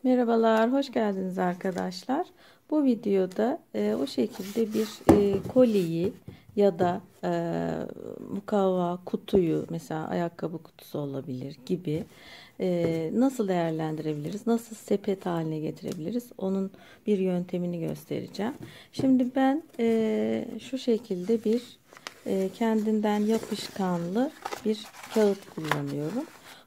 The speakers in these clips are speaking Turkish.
Merhabalar, hoş geldiniz arkadaşlar. Bu videoda o şekilde bir kolyeyi ya da mukavva kutuyu, mesela ayakkabı kutusu olabilir gibi nasıl değerlendirebiliriz, nasıl sepet haline getirebiliriz, onun bir yöntemini göstereceğim. Şimdi ben şu şekilde bir kendinden yapışkanlı bir kağıt kullanıyorum.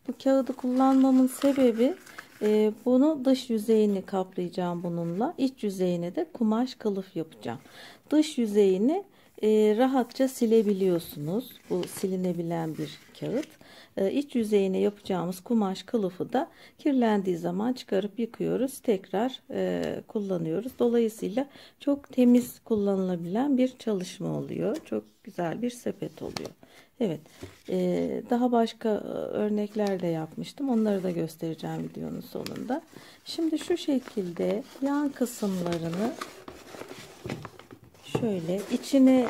Bu kağıdı kullanmamın sebebi bunu dış yüzeyini kaplayacağım bununla. İç yüzeyine de kumaş kılıf yapacağım. Dış yüzeyini rahatça silebiliyorsunuz. Bu silinebilen bir kağıt. İç yüzeyine yapacağımız kumaş kılıfı da kirlendiği zaman çıkarıp yıkıyoruz. Tekrar kullanıyoruz. Dolayısıyla çok temiz kullanılabilen bir çalışma oluyor. Çok güzel bir sepet oluyor. Evet, daha başka örnekler de yapmıştım. Onları da göstereceğim videonun sonunda. Şimdi şu şekilde yan kısımlarını şöyle içine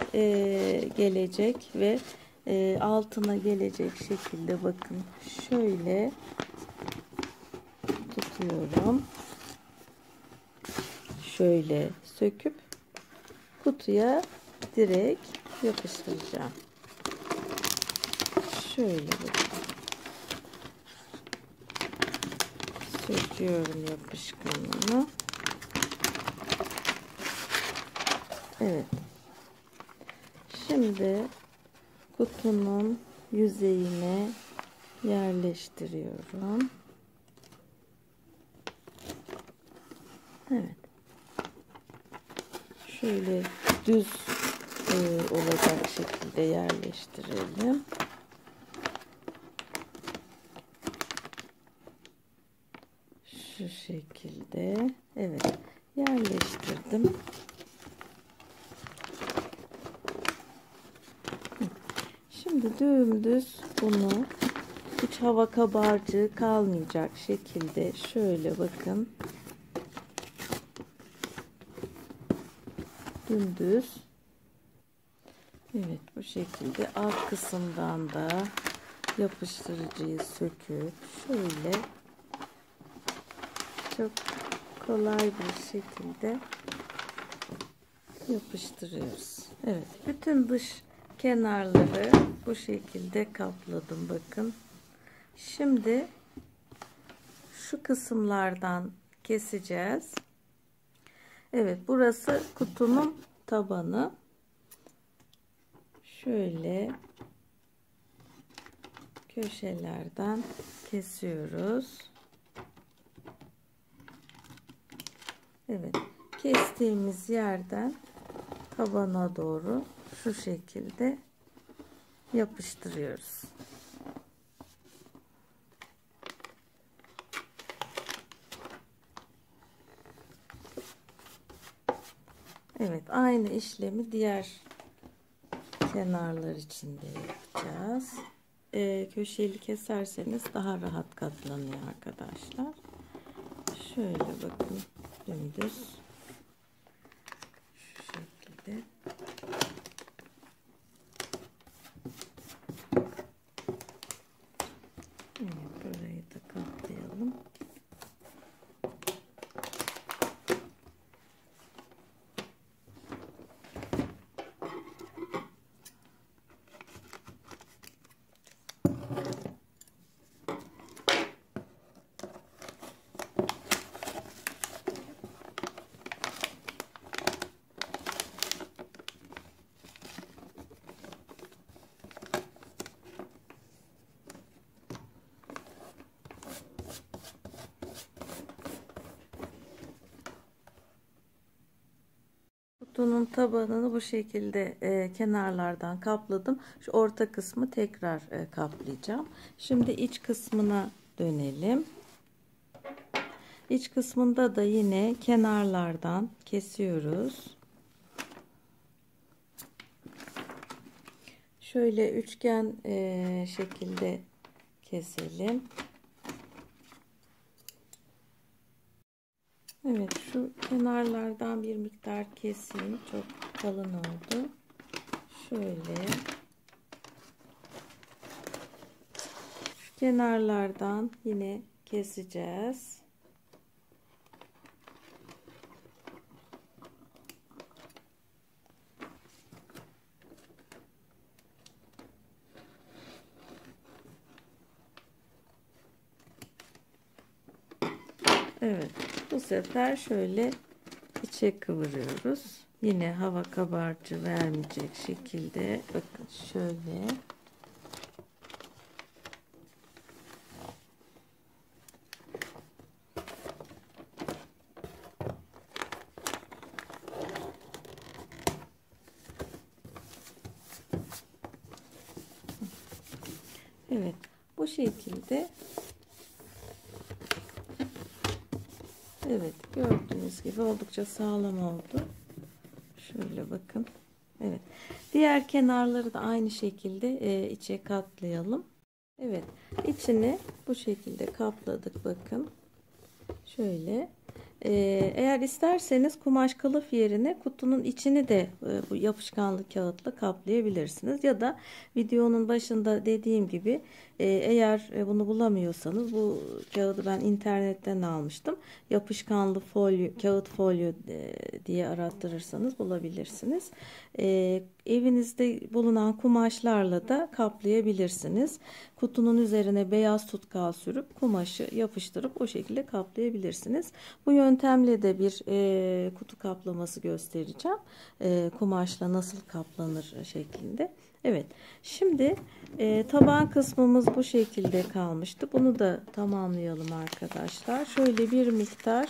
gelecek ve altına gelecek şekilde bakın şöyle tutuyorum. Şöyle söküp kutuya direkt yapıştıracağım. Şöyle bakın. Söküyorum yapışkanını. Evet. Şimdi kutunun yüzeyine yerleştiriyorum. Evet. Şöyle düz olacak şekilde yerleştirelim. Şu şekilde. Evet. Yerleştirdim. Şimdi dümdüz bunu hiç hava kabarcığı kalmayacak şekilde şöyle bakın. Dümdüz. Evet, bu şekilde alt kısımdan da yapıştırıcıyı söküp şöyle çok kolay bir şekilde yapıştırıyoruz. Evet, bütün dış kenarları bu şekilde kapladım bakın. Şimdi şu kısımlardan keseceğiz. Evet, burası kutunun tabanı. Şöyle köşelerden kesiyoruz. Evet, kestiğimiz yerden tabana doğru şu şekilde yapıştırıyoruz. Evet, aynı işlemi diğer kenarlar için de yapacağız. Köşeli keserseniz daha rahat katlanıyor arkadaşlar. Şöyle bakın, dümdüz şu şekilde. Evet, burayı da katlayalım. Kutunun tabanını bu şekilde kenarlardan kapladım. Şu orta kısmı tekrar kaplayacağım. Şimdi iç kısmına dönelim. İç kısmında da yine kenarlardan kesiyoruz. Şöyle üçgen şekilde keselim. Evet, şu kenarlardan bir miktar keseyim. Çok kalın oldu. Şöyle kenarlardan yine keseceğiz. Evet, bu sefer şöyle içe kıvırıyoruz. Yine hava kabarcı vermeyecek şekilde. Bakın şöyle. Evet, bu şekilde. Evet, gördüğünüz gibi oldukça sağlam oldu. Şöyle bakın. Evet, diğer kenarları da aynı şekilde içe katlayalım. Evet, içini bu şekilde kapladık. Bakın şöyle. Eğer isterseniz kumaş kılıf yerine kutunun içini de bu yapışkanlı kağıtla kaplayabilirsiniz. Ya da videonun başında dediğim gibi eğer bunu bulamıyorsanız, bu kağıdı ben internetten almıştım. Yapışkanlı folyo, kağıt folyo diye arattırırsanız bulabilirsiniz. Evinizde bulunan kumaşlarla da kaplayabilirsiniz. Kutunun üzerine beyaz tutkal sürüp kumaşı yapıştırıp o şekilde kaplayabilirsiniz. Bu yöntemle de bir kutu kaplaması göstereceğim. Kumaşla nasıl kaplanır şeklinde. Evet. Şimdi taban kısmımız bu şekilde kalmıştı. Bunu da tamamlayalım arkadaşlar. Şöyle bir miktar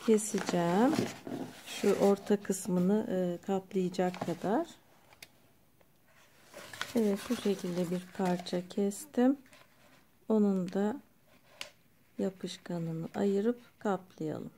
keseceğim. Şu orta kısmını kaplayacak kadar. Evet, bu şekilde bir parça kestim. Onun da yapışkanını ayırıp kaplayalım.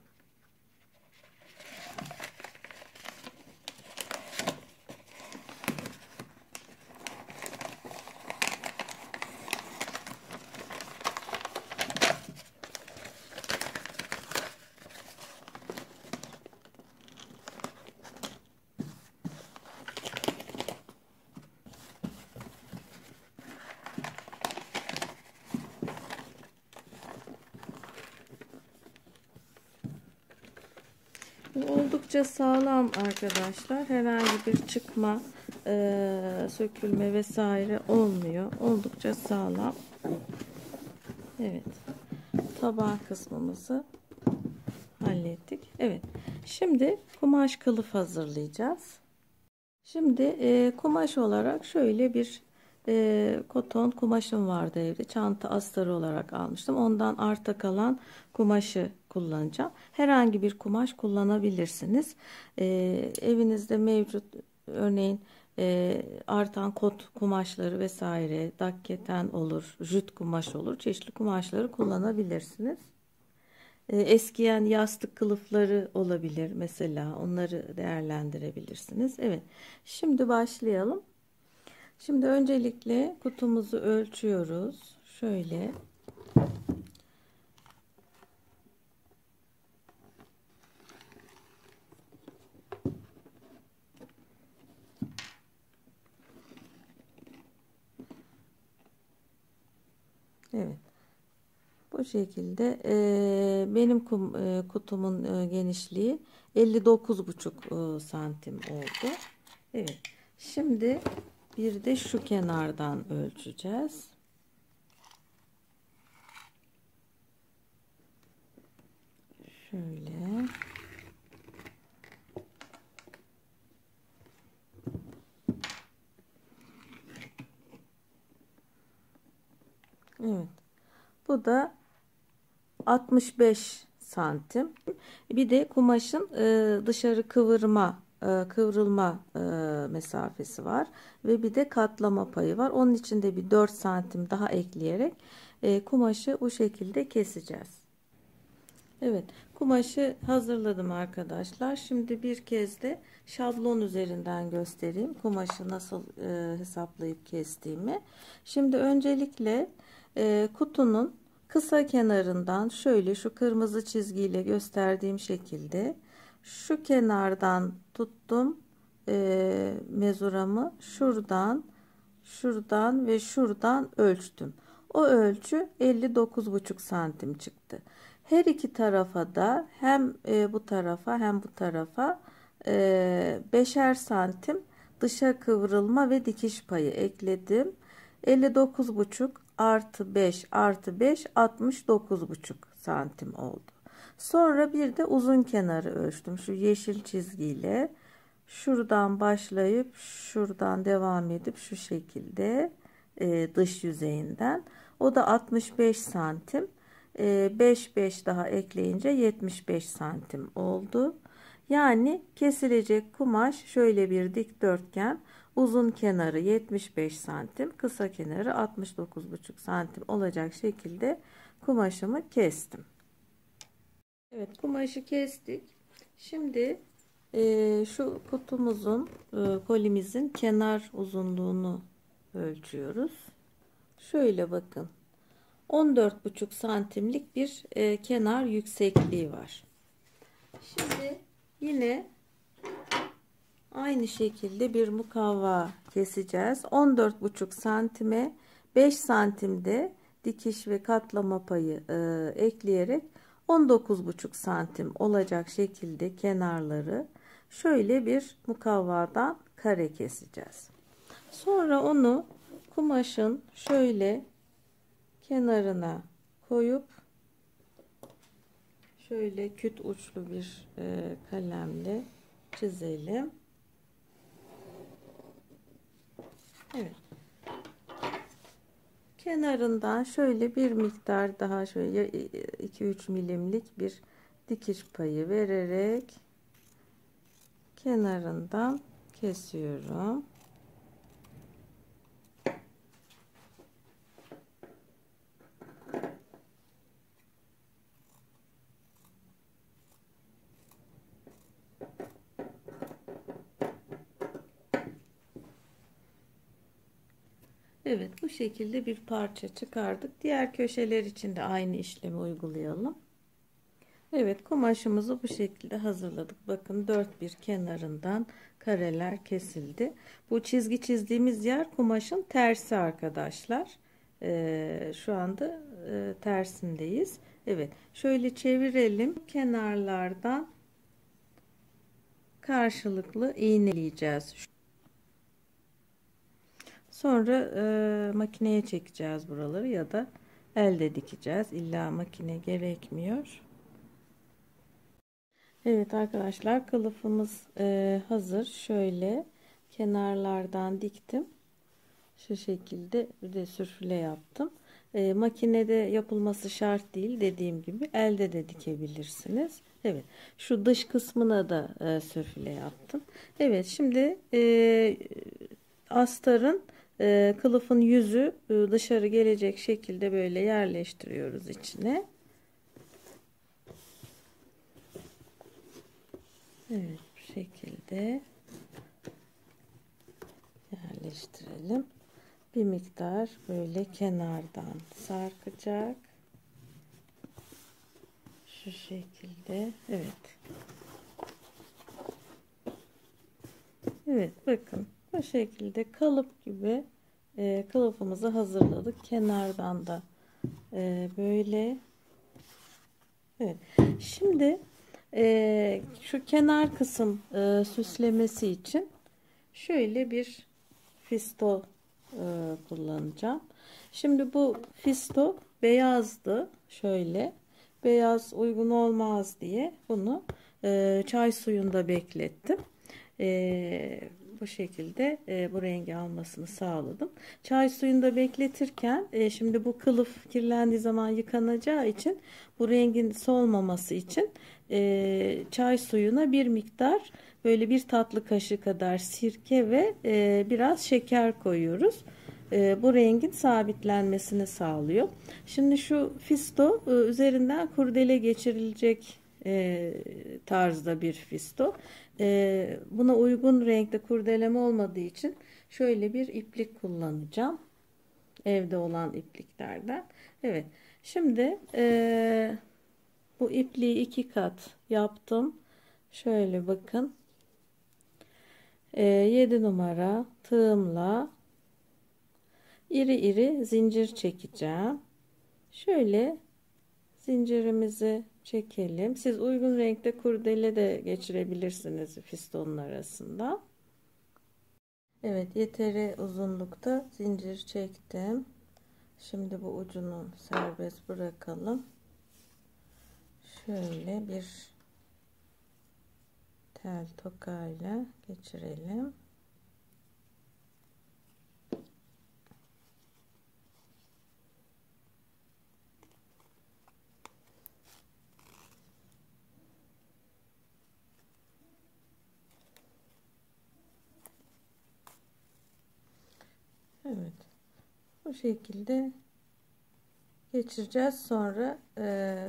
Oldukça sağlam arkadaşlar. Herhangi bir çıkma, sökülme vesaire olmuyor. Oldukça sağlam. Evet. Taban kısmımızı hallettik. Evet. Şimdi kumaş kılıf hazırlayacağız. Şimdi kumaş olarak şöyle bir koton kumaşım vardı evde. Çanta astarı olarak almıştım. Ondan arta kalan kumaşı kullanacağım. Herhangi bir kumaş kullanabilirsiniz. Evinizde mevcut örneğin artan kot kumaşları vesaire, dakketen olur, jüt kumaş olur. Çeşitli kumaşları kullanabilirsiniz. Eskiyen yastık kılıfları olabilir mesela, onları değerlendirebilirsiniz. Evet, şimdi başlayalım. Şimdi öncelikle kutumuzu ölçüyoruz. Şöyle. Evet. Bu şekilde benim kutumun genişliği 59,5 santim oldu. Evet. Şimdi bir de şu kenardan ölçeceğiz. Şöyle. Evet. Bu da 65 santim. Bir de kumaşın dışarı kıvrılma mesafesi var ve bir de katlama payı var. Onun için de bir 4 santim daha ekleyerek kumaşı bu şekilde keseceğiz. Evet, kumaşı hazırladım arkadaşlar. Şimdi bir kez de şablon üzerinden göstereyim kumaşı nasıl hesaplayıp kestiğimi. Şimdi öncelikle kutunun kısa kenarından şöyle şu kırmızı çizgiyle gösterdiğim şekilde şu kenardan tuttum mezuramı, şuradan ve şuradan ölçtüm. O ölçü 59,5 santim çıktı. Her iki tarafa da hem bu tarafa hem bu tarafa 5'er santim dışa kıvrılma ve dikiş payı ekledim. 59,5 artı 5 artı 5 69,5 santim oldu. Sonra bir de uzun kenarı ölçtüm. Şu yeşil çizgiyle şuradan başlayıp şuradan devam edip şu şekilde dış yüzeyinden. O da 65 santim. 5 5 daha ekleyince 75 santim oldu. Yani kesilecek kumaş şöyle bir dikdörtgen. Uzun kenarı 75 santim, kısa kenarı 69,5 santim olacak şekilde kumaşımı kestim. Evet, kumaşı kestik. Şimdi şu kutumuzun, kolimizin kenar uzunluğunu ölçüyoruz. Şöyle bakın. 14,5 santimlik bir kenar yüksekliği var. Şimdi yine aynı şekilde bir mukavva keseceğiz. 14,5 santime 5 santimde dikiş ve katlama payı ekleyerek 19,5 santim olacak şekilde kenarları şöyle bir mukavvadan kare keseceğiz. Sonra onu kumaşın şöyle kenarına koyup şöyle küt uçlu bir kalemle çizelim. Evet. Kenarından şöyle bir miktar daha şöyle 2-3 milimlik bir dikiş payı vererek kenarından kesiyorum. Evet, bu şekilde bir parça çıkardık. Diğer köşeler için de aynı işlemi uygulayalım. Evet, kumaşımızı bu şekilde hazırladık. Bakın dört bir kenarından kareler kesildi. Bu çizgi çizdiğimiz yer kumaşın tersi arkadaşlar. Şu anda tersindeyiz. Evet, şöyle çevirelim. Kenarlardan karşılıklı iğneleyeceğiz. Sonra makineye çekeceğiz buraları ya da elde dikeceğiz. İlla makine gerekmiyor. Evet arkadaşlar, kılıfımız hazır. Şöyle kenarlardan diktim. Şu şekilde bir de sürfüle yaptım. Makinede yapılması şart değil, dediğim gibi elde de dikebilirsiniz. Evet, şu dış kısmına da sürfüle yaptım. Evet, şimdi astarın kılıfın yüzü dışarı gelecek şekilde böyle yerleştiriyoruz içine. Evet, bu şekilde yerleştirelim. Bir miktar böyle kenardan sarkacak. Şu şekilde. Evet. Evet, bakın bu şekilde kalıp gibi kılıfımızı hazırladık. Kenardan da böyle. Evet. Şimdi şu kenar kısım süslemesi için şöyle bir fisto kullanacağım. Şimdi bu fisto beyazdı. Şöyle beyaz uygun olmaz diye bunu çay suyunda beklettim. Bu şekilde bu rengi almasını sağladım. Çay suyunda bekletirken şimdi bu kılıf kirlendiği zaman yıkanacağı için bu rengin solmaması için çay suyuna bir miktar böyle bir tatlı kaşığı kadar sirke ve biraz şeker koyuyoruz. Bu rengin sabitlenmesini sağlıyor. Şimdi şu fisto üzerinden kurdele geçirilecek tarzda bir fisto. Buna uygun renkte kurdeleme olmadığı için şöyle bir iplik kullanacağım. Evde olan ipliklerden. Evet. Şimdi bu ipliği 2 kat yaptım. Şöyle bakın. 7 numara tığımla iri iri zincir çekeceğim. Şöyle zincirimizi çekelim. Siz uygun renkte kurdele de geçirebilirsiniz fistonun arasında. Evet, yeteri uzunlukta zincir çektim. Şimdi bu ucunu serbest bırakalım. Şöyle bir tel tokayla geçirelim. Evet. Bu şekilde geçireceğiz. Sonra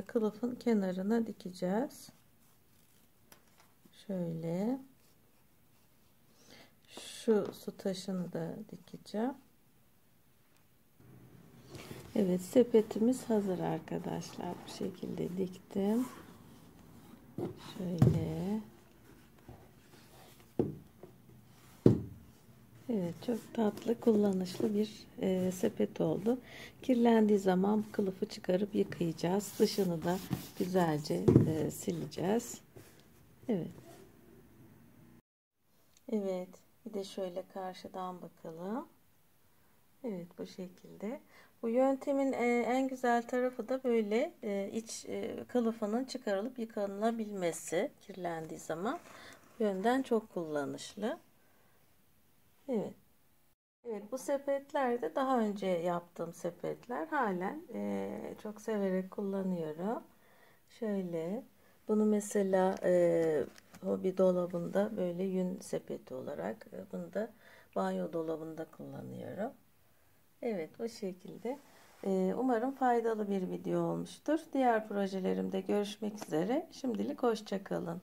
kılıfın kenarına dikeceğiz. Şöyle. Şu su taşını da dikeceğim. Evet, sepetimiz hazır arkadaşlar. Bu şekilde diktim. Şöyle. Evet, çok tatlı, kullanışlı bir sepet oldu. Kirlendiği zaman kılıfı çıkarıp yıkayacağız. Dışını da güzelce sileceğiz. Evet. Evet, bir de şöyle karşıdan bakalım. Evet, bu şekilde. Bu yöntemin en güzel tarafı da böyle iç kılıfının çıkarılıp yıkanılabilmesi kirlendiği zaman. Bu yönden çok kullanışlı. Evet. Evet, bu sepetler de daha önce yaptığım sepetler. Halen çok severek kullanıyorum. Şöyle, bunu mesela hobi dolabında böyle yün sepeti olarak, bunu da banyo dolabında kullanıyorum. Evet, bu şekilde. Umarım faydalı bir video olmuştur. Diğer projelerimde görüşmek üzere. Şimdilik hoşça kalın.